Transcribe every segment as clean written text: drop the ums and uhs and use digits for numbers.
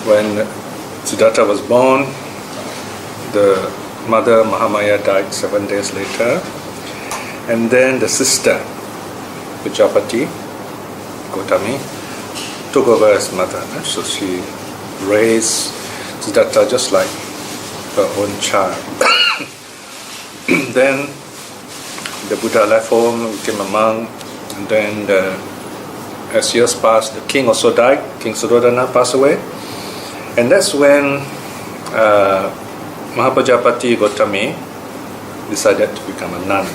When Siddhartha was born, the mother Mahamaya died 7 days later, and then the sister Pajapati Gotami took over as mother. So she raised Siddhartha just like her own child. Then the Buddha left home, became a monk, and then as years passed, the king also died. King Suddhodana passed away, and that's when Maha Pajapati Gotami decided to become a nun.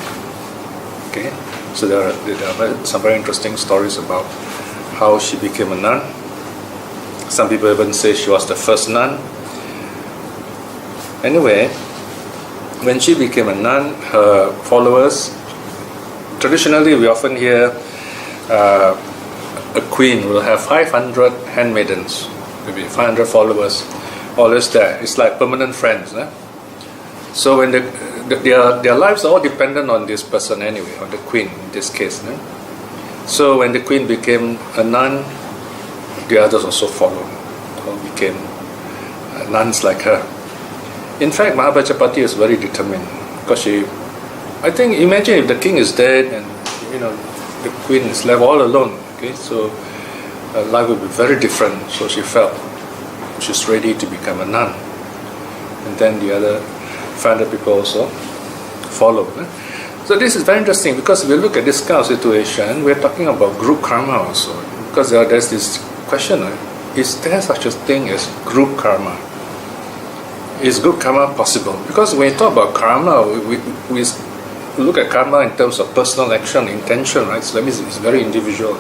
Okay, so there are some very interesting stories about how she became a nun. Some people even say she was the first nun. Anyway, when she became a nun, her followers, traditionally we often hear a queen will have 500 handmaidens, maybe 500 followers, always there. It's like permanent friends. So when their lives are all dependent on this person anyway, on the queen in this case. So when the queen became a nun, the others also followed, or became nuns like her. In fact, Maha Pajapati is very determined, because imagine if the king is dead and the queen is left all alone. Okay, so her life would be very different. So she felt she's ready to become a nun, and then the other 500 people also followed. So this is very interesting, because if we look at this kind of situation, we're talking about group karma also, because there's this question: is there such a thing as group karma? Is group karma possible? Because when we talk about karma, we look at karma in terms of personal action, intention, right? So that means it's very individual.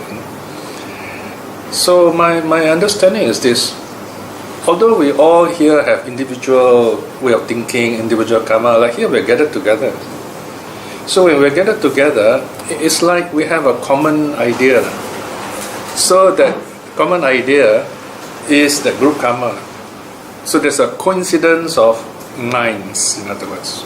So my understanding is this: although we all here have individual way of thinking, individual karma, like here we're gathered together. So when we're gathered together, it's like we have a common idea. So that common idea is the group karma. So there's a coincidence of minds, in other words.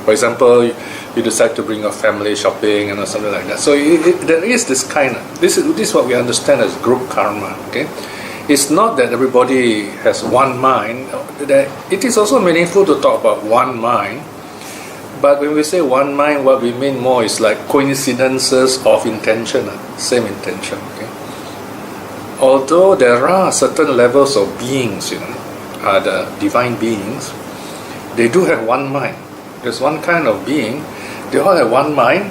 For example, you decide to bring your family shopping and something like that. So there is this kind of, this is what we understand as group karma. Okay, it's not that everybody has one mind. It is also meaningful to talk about one mind. But when we say one mind, what we mean more is like coincidences of intention, same intention. Okay. Although there are certain levels of beings, the divine beings, they do have one mind. There's one kind of being, they all have one mind,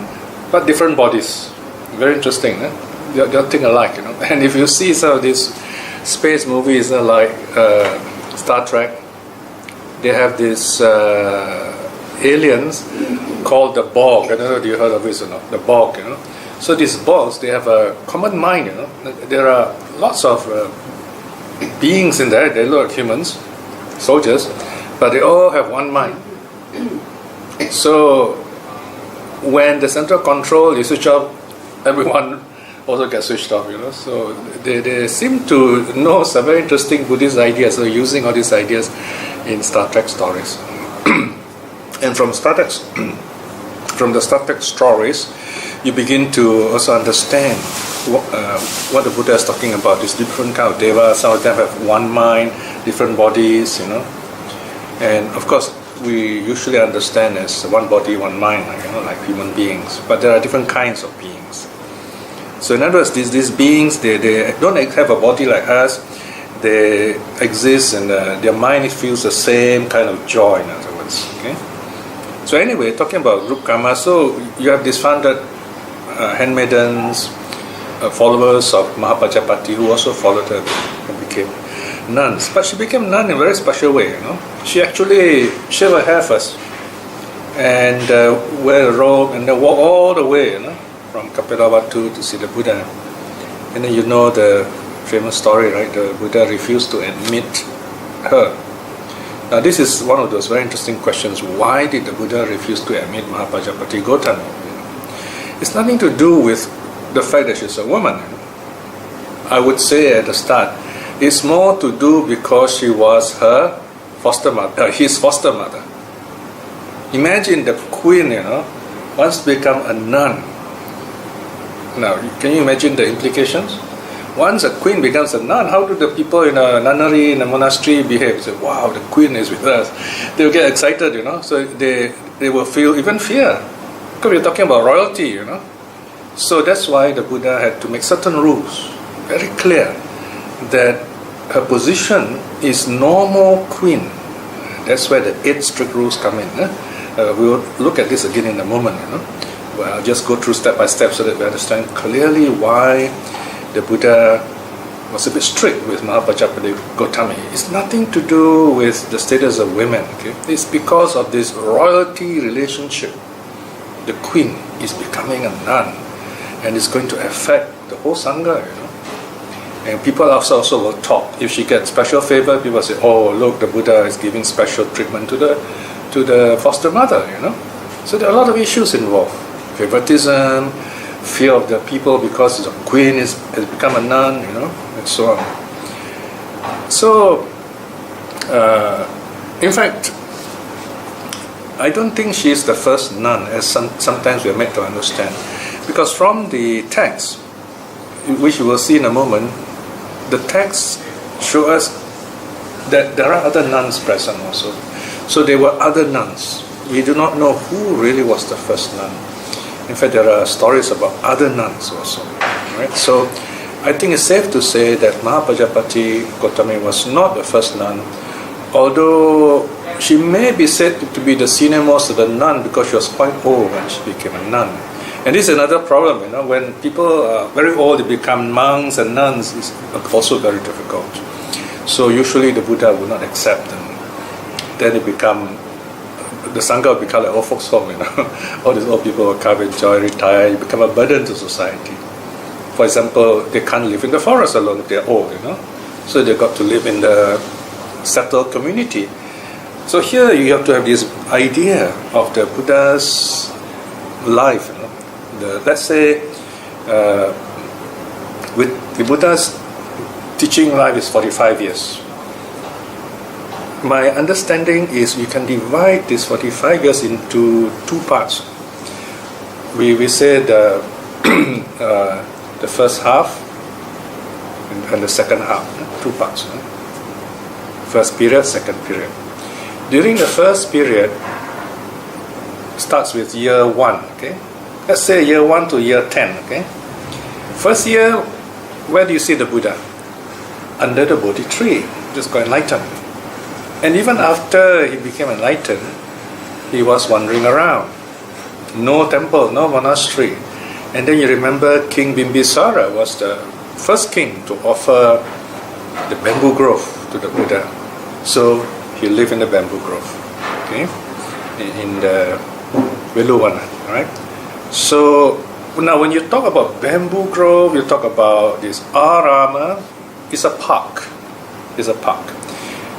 but different bodies. Very interesting. They all think alike. And if you see some of these space movies like Star Trek, they have these aliens called the Borg. I don't know if you heard of this or not. The Borg. So these Borgs, they have a common mind. There are lots of beings in there. They look like humans, soldiers, but they all have one mind. So when the central control is switched off, everyone also gets switched off. So they seem to know some very interesting Buddhist ideas. So using all these ideas in Star Trek stories. And from the Star Trek stories, you begin to also understand what the Buddha is talking about. These different kind of devas. Some of them have one mind, different bodies, And of course, we usually understand as one body, one mind, like human beings. But there are different kinds of beings. So in other words, these beings, they don't have a body like us. They exist, and their mind feels the same kind of joy, in other words. Okay. So anyway, talking about group karma, so you have these 500 handmaidens, followers of Maha Pajapati, who also followed her and became nuns. But she became nun in a very special way. She actually shaved her hair first and wear a robe, and then walk all the way, from Kapilavatthu to see the Buddha. And then the famous story, right? The Buddha refused to admit her. Now this is one of those very interesting questions. Why did the Buddha refuse to admit Maha Pajapati Gotami? It's nothing to do with the fact that she's a woman. I would say at the start, it's more to do because she was her foster mother, his foster mother. Imagine the queen, once become a nun. Now, can you imagine the implications? Once a queen becomes a nun, how do the people in a nunnery, in a monastery behave? Say, wow, the queen is with us. They'll get excited, so they will feel even fear. Because we're talking about royalty, So that's why the Buddha had to make certain rules, very clear, that her position is normal queen. That's where the 8 strict rules come in. We will look at this again in a moment. Well, I'll just go through step by step so that we understand clearly why the Buddha was a bit strict with Maha Pajapati Gotami. It's nothing to do with the status of women. Okay? It's because of this royalty relationship. The queen is becoming a nun, and it's going to affect the whole Sangha. And people also will talk. If she gets special favor, people say, "Oh, look, the Buddha is giving special treatment to the foster mother." So there are a lot of issues involved: favoritism, fear of the people because the queen has become a nun, and so on. So, in fact, I don't think she is the first nun, as sometimes we are made to understand, because from the text, which we will see in a moment, the text show us that there are other nuns present also. So there were other nuns. We do not know who really was the first nun. In fact, there are stories about other nuns also. Right? So I think it's safe to say that Maha Pajapati Gotami was not the first nun, although she may be said to be the senior most of the nun because she was quite old when she became a nun. And this is another problem, when people are very old, they become monks and nuns, it's also very difficult. So usually the Buddha will not accept them. Then the Sangha will become like old folks' home, All these old people will come, enjoy, retire, become a burden to society. For example, they can't live in the forest alone if they're old, So they got to live in the settled community. So here you have to have this idea of the Buddha's life, let's say with the Buddha's teaching life is 45 years. My understanding is we can divide this 45 years into 2 parts. We say the first half and the second half, 2 parts. First period, second period. During the first period, starts with year 1, okay? Let's say year 1 to year 10, okay? First year, where do you see the Buddha? Under the Bodhi tree, just got enlightened. And even after he became enlightened, he was wandering around. No temple, no monastery. And then you remember King Bimbisara was the first king to offer the bamboo grove to the Buddha. So he lived in the bamboo grove, okay? In the Veluwana, right? So now when you talk about bamboo grove, you talk about this arama, it's a park. It's a park.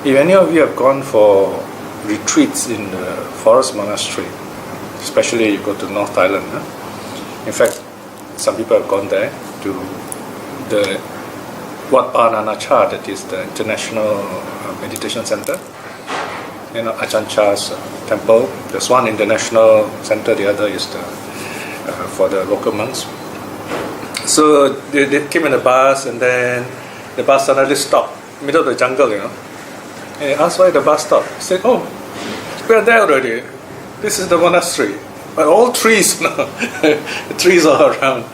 If any of you have gone for retreats in the forest monastery, especially you go to North Thailand, in fact, some people have gone there to the Wat Pananacha, that is the international meditation center. Ajahn Chah's temple. There's one international center, the other is for the local monks. So they came in a bus, and then the bus suddenly stopped, middle of the jungle, And they asked why the bus stopped. He said, "Oh, we are there already. This is the monastery. But all trees, trees all around."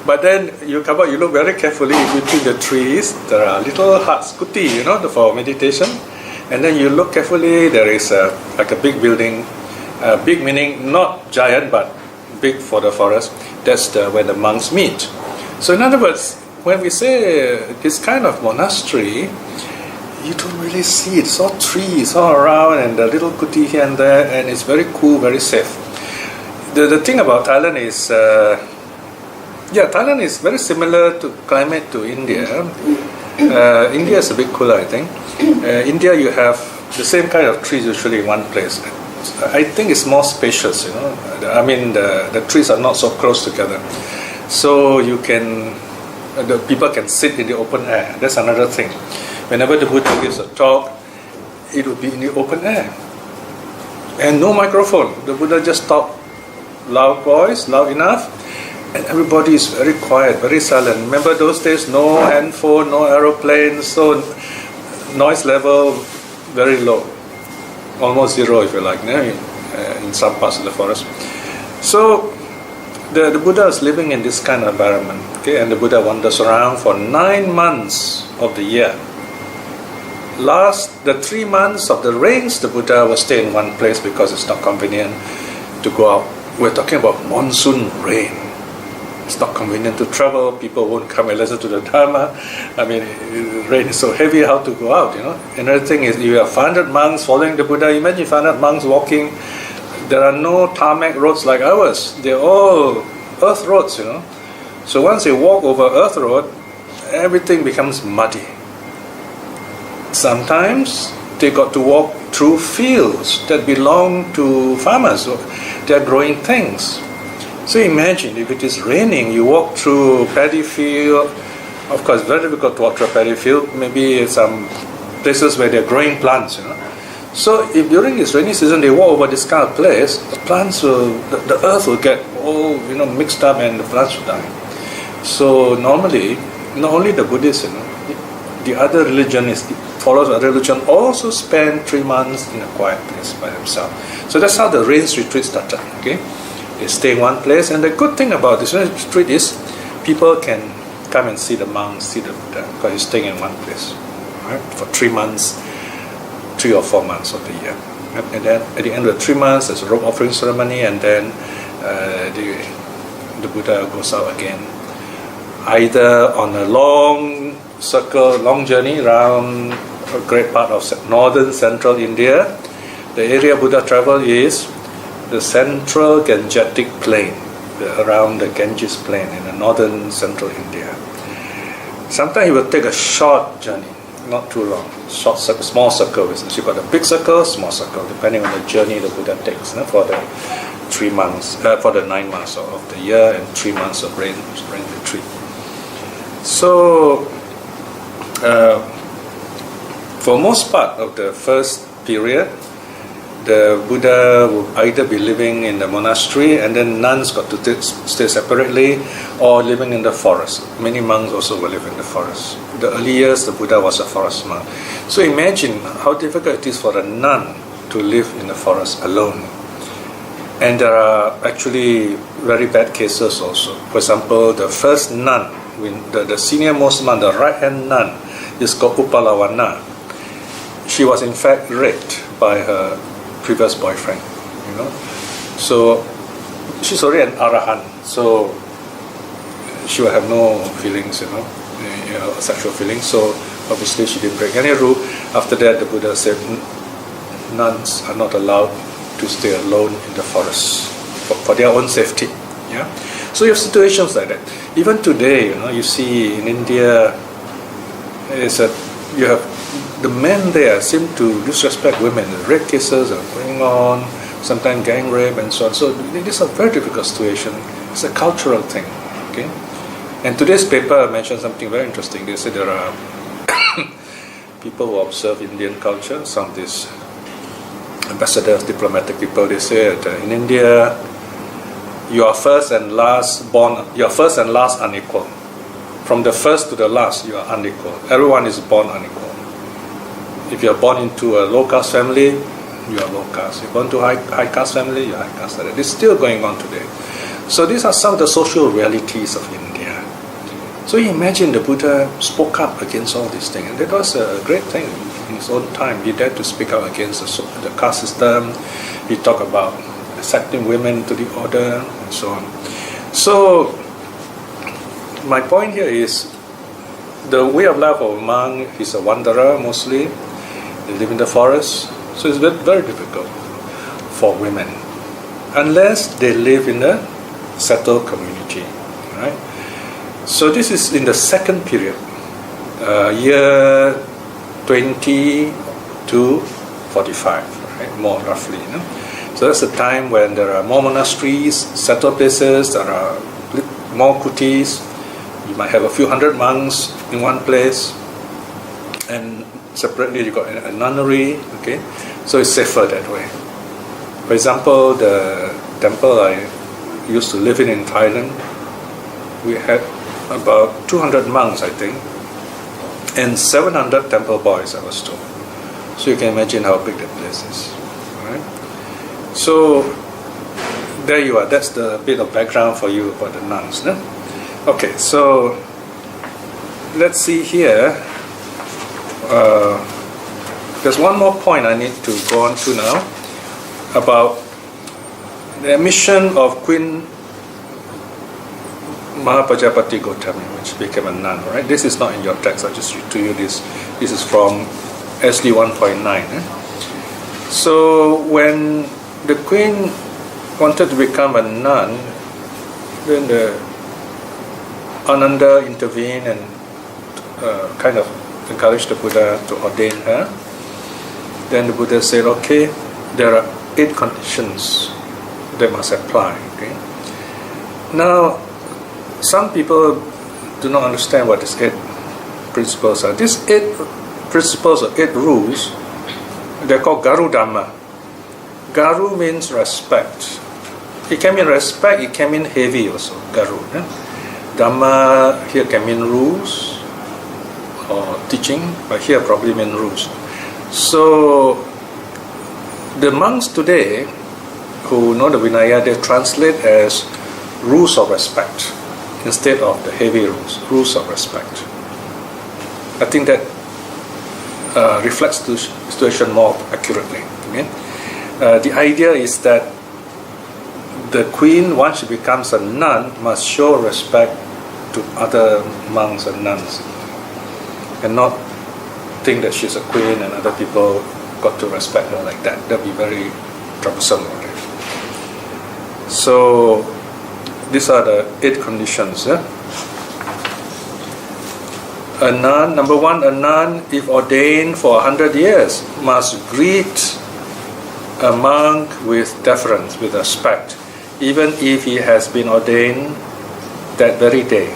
But then you come out, you look very carefully between the trees. There are little huts, kuti, for meditation. And then you look carefully, there is like a big building, big meaning not giant, but big for the forest. That's where the monks meet. So in other words, when we say this kind of monastery, you don't really see it. It's all trees all around and a little kuti here and there, and it's very cool, very safe. The thing about Thailand is, Thailand is very similar to climate to India. India is a bit cooler, I think. India, you have the same kind of trees usually in one place. I think it's more spacious, I mean, the trees are not so close together. So the people can sit in the open air. That's another thing. Whenever the Buddha gives a talk, it will be in the open air. And no microphone. The Buddha just talked loud voice, loud enough, And everybody is very quiet, very silent. Remember those days, no handphone, no aeroplanes, so noise level very low, almost zero if you like, in some parts of the forest. So the Buddha is living in this kind of environment, okay, and the Buddha wanders around for 9 months of the year. The 3 months of the rains, the Buddha will stay in one place because it's not convenient to go out. We're talking about monsoon rain. It's not convenient to travel. People won't come and listen to the Dharma. I mean, rain is so heavy, how to go out, Another thing is, you have 500 monks following the Buddha. Imagine 500 monks walking. There are no tarmac roads like ours. They're all earth roads, So once they walk over earth road, everything becomes muddy. Sometimes they got to walk through fields that belong to farmers. So they are growing things. So imagine if it is raining, you walk through paddy field. Of course, very difficult to walk through a paddy field. Maybe some places where they are growing plants, So if during this rainy season they walk over this kind of place, the plants the earth will get all mixed up and the plants will die. So normally, not only the Buddhists, the other followers of other religion also spend 3 months in a quiet place by themselves. So that's how the rains retreat started. Okay, they stay in one place, and the good thing about this retreat is people can come and see the monks, see the Buddha, because he's staying in one place, right, for 3 months. 3 or 4 months of the year, and then at the end of the 3 months, there's a robe offering ceremony, and then the Buddha goes out again, either on a long journey around a great part of northern central India. The area Buddha traveled is the central Gangetic plain, around the Ganges plain in the northern central India. Sometimes he will take a short journey, not too long, small circle business. You've got a big circle, small circle, depending on the journey the Buddha takes for the 3 months, for the 9 months of the year and 3 months of rain retreat. So, for most part of the first period, the Buddha will either be living in the monastery, and then nuns got to stay separately, or living in the forest. Many monks also will live in the forest. The early years, the Buddha was a forest monk. So imagine how difficult it is for a nun to live in the forest alone. And there are actually very bad cases also. For example, the first nun, the senior most nun, the right-hand nun, is called Upalawana. She was in fact raped by her previous boyfriend, So she's already an arahant, so she will have no feelings, sexual feelings. So obviously she didn't break any rule. After that, the Buddha said nuns are not allowed to stay alone in the forest for their own safety. Yeah. So you have situations like that. Even today, you see in India, you have the men there seem to disrespect women. The rape cases are going on, sometimes gang rape and so on. So this is a very difficult situation. It's a cultural thing. Okay. And today's paper mentioned something very interesting. They said there are people who observe Indian culture, some of these ambassadors, diplomatic people, they say that in India, you are first and last unequal. From the first to the last, you are unequal. Everyone is born unequal. If you are born into a low caste family, you are low caste. If you're born to a high caste family, you are high caste. It's still going on today. So these are some of the social realities of India. So you imagine the Buddha spoke up against all these things. And that was a great thing in his own time. He dared to speak out against the caste system. He talked about accepting women to the order and so on. So my point here is the way of life of a monk is a wanderer mostly. They live in the forest. So it's very, very difficult for women unless they live in a settled community, right? So this is in the second period, year 20 to 45, right? More roughly. So that's the time when there are more monasteries, settled places, there are more kutis. You might have a few hundred monks in one place, and separately you got a nunnery. Okay, so it's safer that way. For example, the temple I used to live in Thailand, we had about 200 monks, I think, and 700 temple boys, I was told. So you can imagine how big the place is. Right? So there you are. That's the bit of background for you about the nuns. No? Okay, so let's see here. There's one more point I need to go on to now about the mission of Queen Maha Pajapati Gotami, which became a nun. Right? This is not in your text. I just read to you this. This is from SD 1.9. So when the queen wanted to become a nun, then the Ananda intervened and kind of encouraged the Buddha to ordain her. Then the Buddha said, okay, there are 8 conditions that must apply. Okay? Now, some people do not understand what these 8 principles are. These 8 principles or 8 rules, they're called garu dhamma. Garu means respect. It can mean respect, it can mean heavy also, garu. Dhamma here can mean rules or teaching, but here probably mean rules. So the monks today who know the Vinaya, they translate as rules of respect instead of the heavy rules of respect. I think that reflects the situation more accurately. Okay? The idea is that the queen, once she becomes a nun, must show respect to other monks and nuns, and not think that she's a queen and other people got to respect her like that. That'd be very troublesome. So these are the 8 conditions. A nun, number 1, a nun, if ordained for 100 years, must greet a monk with deference, with respect, even if he has been ordained that very day.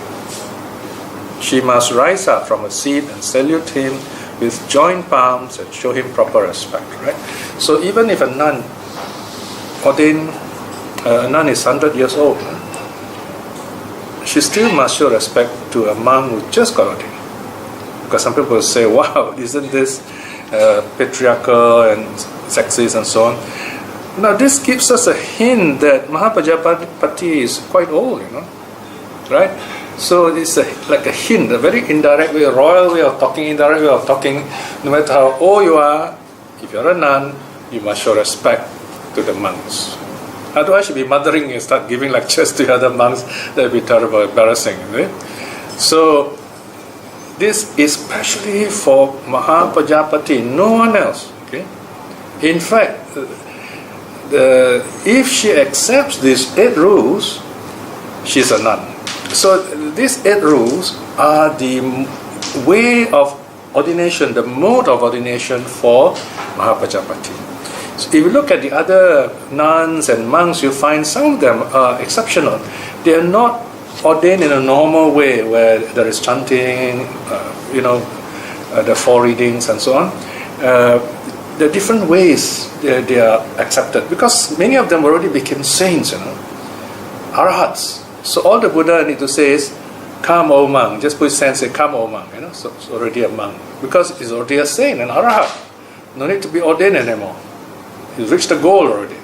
She must rise up from her seat and salute him with joined palms and show him proper respect. Right? So even if a nun ordained, a nun is 100 years old, she still must show respect to a monk who just got ordained. Because some people say, wow, isn't this patriarchal and sexist and so on? Now this gives us a hint that Maha Pajapati is quite old, right? So it's like a hint, a very indirect way, a royal way of talking, indirect way of talking. No matter how old you are, if you're a nun, you must show respect to the monks. Otherwise you'll be mothering and start giving lectures to other monks. That would be terrible, embarrassing. Right? So this is especially for Maha Pajapati, no one else. Okay? In fact, if she accepts these 8 rules, she's a nun. So these 8 rules are the way of ordination, the mode of ordination for Maha Pajapati. So if you look at the other nuns and monks, you find some of them are exceptional. They are not ordained in a normal way where there is chanting, the 4 readings and so on. There are different ways they are accepted, because many of them already became saints, arahats. So all the Buddha need to say is, come O monk. Just put his hand, say, come O monk. So it's already a monk, because he's already a saint, an arahat. No need to be ordained anymore. He's reached the goal already.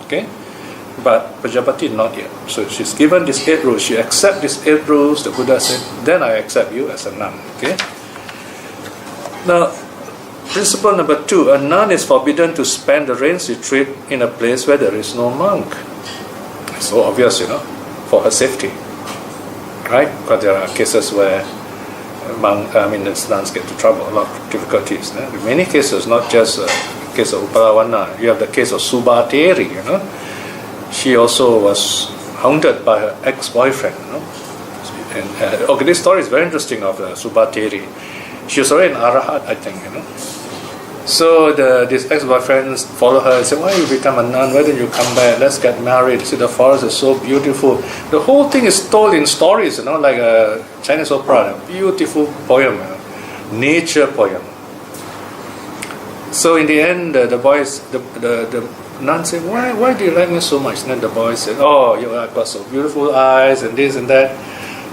Okay? But Pajapati not yet. So she's given these 8 rules. She accepts these 8 rules. The Buddha said, then I accept you as a nun. Okay? Now, principle number 2, a nun is forbidden to spend the rains retreat in a place where there is no monk. It's so obvious, for her safety. Right? Because there are cases where the nuns get into trouble, a lot of difficulties. In many cases, not just the case of Upalawana, you have the case of Subateri, She also was hounded by her ex-boyfriend. And this story is very interesting of Subateri. She was already an arahat, I think. So this ex-boyfriend followed her and said, why you become a nun? Why don't you come back? Let's get married. See, the forest is so beautiful. The whole thing is told in stories, like a Chinese opera, a beautiful poem, nature poem. So in the end, the nun said, why do you like me so much? And then the boy said, oh, you have got so beautiful eyes and this and that.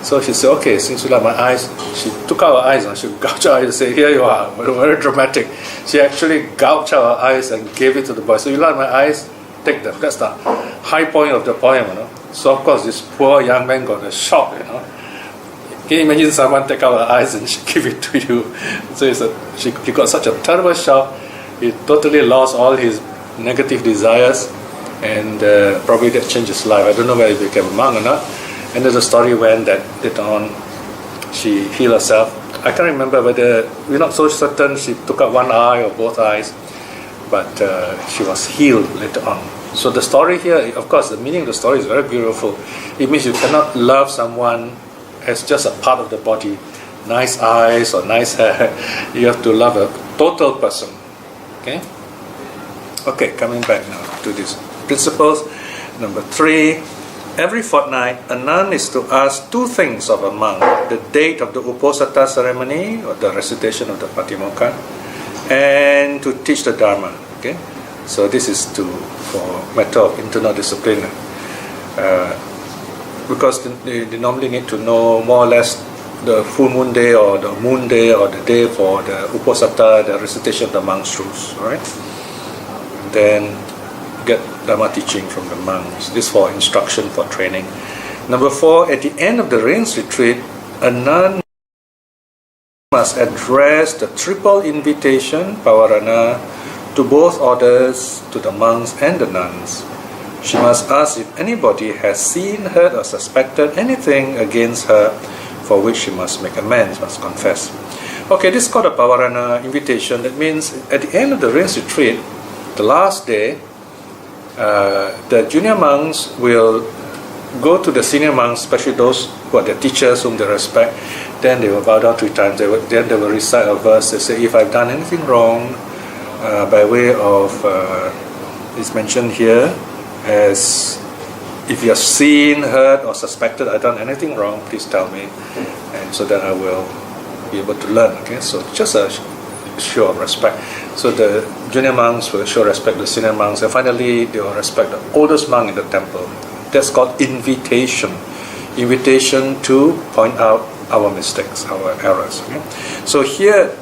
So she said, okay, since you like my eyes, she took out her eyes and she gouged her eyes and said, here you are. Very dramatic. She actually gouged out her eyes and gave it to the boy. So you like my eyes? Take them. That's the high point of the poem, So of course this poor young man got a shock, Can you imagine someone take out her eyes and she give it to you? So he got such a terrible shock. He totally lost all his negative desires, and probably that changed his life. I don't know whether he became a monk or not. And then the story went that later on she healed herself. I can't remember whether, we're not so certain she took out one eye or both eyes, but she was healed later on. So the story here, of course, the meaning of the story is very beautiful. It means you cannot love someone as just a part of the body, nice eyes or nice hair. You have to love a total person. Okay, coming back now to these principles. Number 3, every fortnight, a nun is to ask 2 things of a monk: the date of the uposatha ceremony, or the recitation of the Patimokkha, and to teach the Dharma. So this is for matter of internal discipline. Because they normally need to know more or less the full moon day or the moon day or the day for the uposatha, the recitation of the monk's rules. Right? Then get Dharma teaching from the monks. This for instruction, for training. Number 4, at the end of the rains retreat, a nun must address the triple invitation, pavarana, to both orders, to the monks and the nuns. She must ask if anybody has seen, heard, or suspected anything against her for which she must make amends, must confess. Okay, this is called a pavarana, invitation. That means at the end of the rains retreat, the last day, the junior monks will go to the senior monks, especially those who are the teachers whom they respect. Then they will bow down 3 times. Then they will recite a verse. They say, if I've done anything wrong, by way of, it's mentioned here, as if you have seen, heard, or suspected I've done anything wrong, please tell me, and so that I will be able to learn. So just a show of respect. So the junior monks will show respect to the senior monks, and finally they will respect the oldest monk in the temple. That's called invitation. Invitation to point out our mistakes, our errors. So here,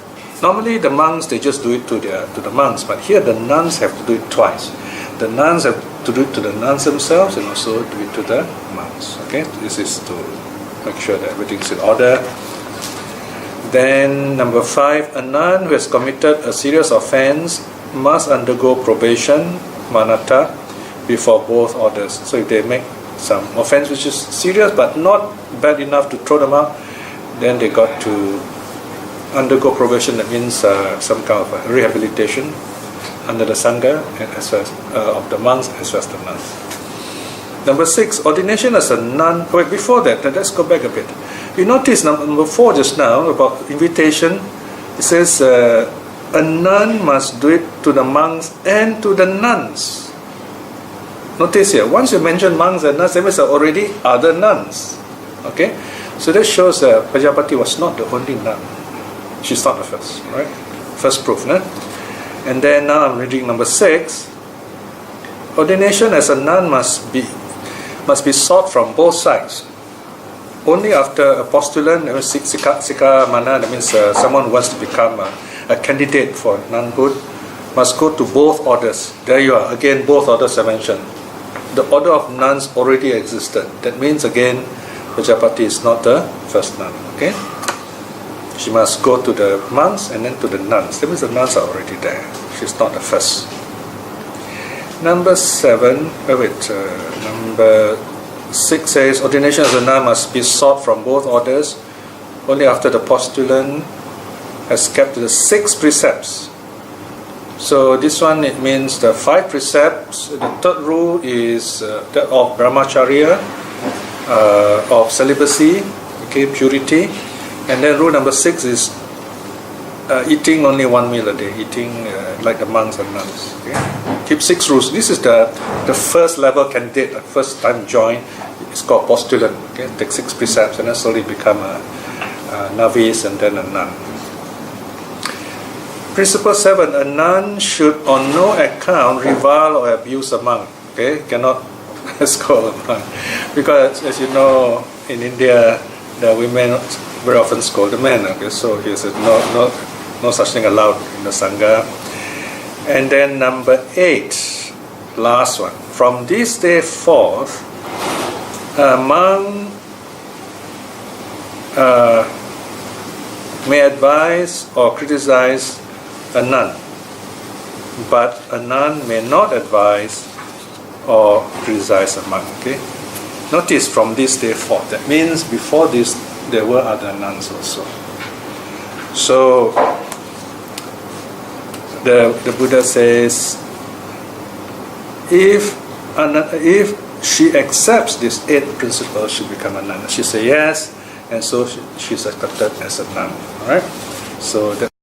normally the monks, they just do it to the monks, but here the nuns have to do it twice. The nuns have to do it to the nuns themselves and also do it to the monks. This is to make sure that everything's in order. Then number 5, a nun who has committed a serious offense must undergo probation, manata, before both orders. So if they make some offense which is serious but not bad enough to throw them out, then they got to undergo probation. That means some kind of rehabilitation under the sangha as well as, of the monks as well as the nuns. Number 6, ordination as a nun. Wait, before that, let's go back a bit. You notice number 4 just now about invitation. It says a nun must do it to the monks and to the nuns. Notice here, once you mention monks and nuns, there means already other nuns. So that shows that Pajapati was not the only nun. She's not the first, right? First proof, no? And then now I'm reading number 6. Ordination as a nun must be sought from both sides. Only after a postulant, sika mana, that means someone who wants to become a candidate for nunhood, must go to both orders. There you are, again, both orders are mentioned. The order of nuns already existed. That means again, Pajapati is not the first nun. She must go to the monks and then to the nuns. That means the nuns are already there. She's not the first. Number 7, number 6 says, ordination as a nun must be sought from both orders only after the postulant has kept the 6 precepts. So this one, it means the 5 precepts. The 3rd rule is that of brahmacharya, of celibacy, purity. And then rule number 6 is eating only 1 meal a day, eating like the monks and nuns. Keep 6 rules. This is the first level candidate, the first time join. It's called postulant. Take 6 precepts and then slowly become a novice and then a nun. Principle 7, a nun should on no account revile or abuse a monk. Cannot scold a monk. Because as you know, in India, the women very often scold the men. Okay, so he said no such thing allowed in the Sangha. And then number 8, last one. From this day forth, a monk may advise or criticize a nun, but a nun may not advise or criticize a monk. Okay? Notice from this day forth. That means before this there were other nuns also. So the Buddha says, if she accepts this 8 principles, she become a nun. She says yes, and so she's accepted as a nun. All right. So that.